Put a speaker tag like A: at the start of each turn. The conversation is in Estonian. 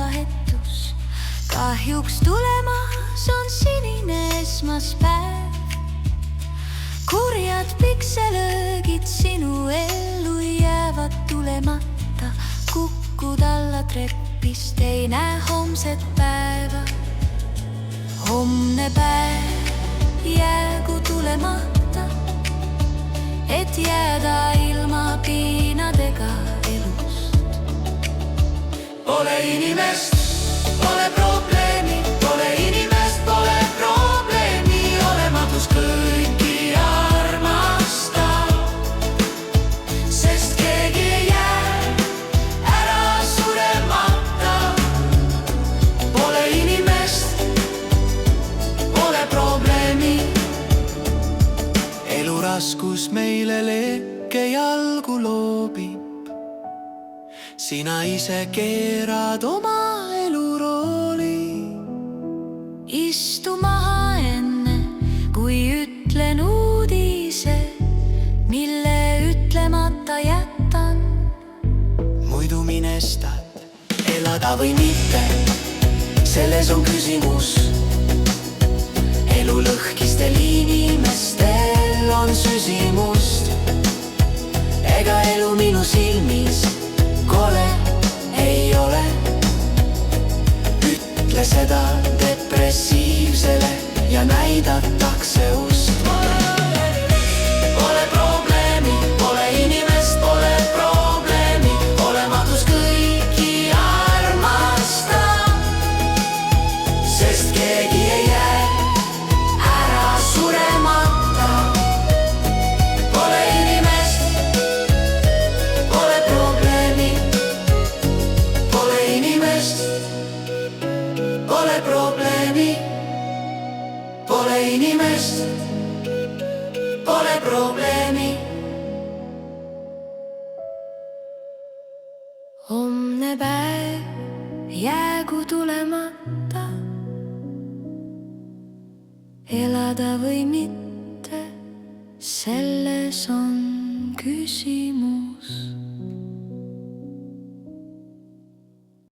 A: vahetus. Kahjuks tulemas on sinine esmaspäev. Kurjad pikselöögid sinu ellu jäävad tulemata. Kukud alla treppist, ei näe homset päeva. Homne päev jäägu tulemata, et jääda ilma piinadega elust.
B: Pole inimest, pole probleemi, pole inimest, pole probleemi. Olematus kõiki armastab, sest keegi ei jää ära suremata. Pole inimest, pole probleemi. Elu raskus meile lekke jalgu loobib. Sina ise keerad oma elurooli.
A: Istu maha enne, kui ütlen uudise, mille ütlemata jätan.
B: Muidu minestad, elada või mitte, selles on küsimus. Elu lõhkistel inimestel on süsimust. Ega elu minu silmis kole ei ole. Ütle seda depressiivsele ja näidatakse ust. Pole probleemi, pole inimest, pole probleemi. Olematus kõiki armastab, sest keegi ei jää ära suremata. Pole inimest, pole probleemi. Pole inimest, pole probleemi. Pole inimest, pole probleemi.
A: Homne päev jäägu tulemata, elada või mitte, selles on küsimus.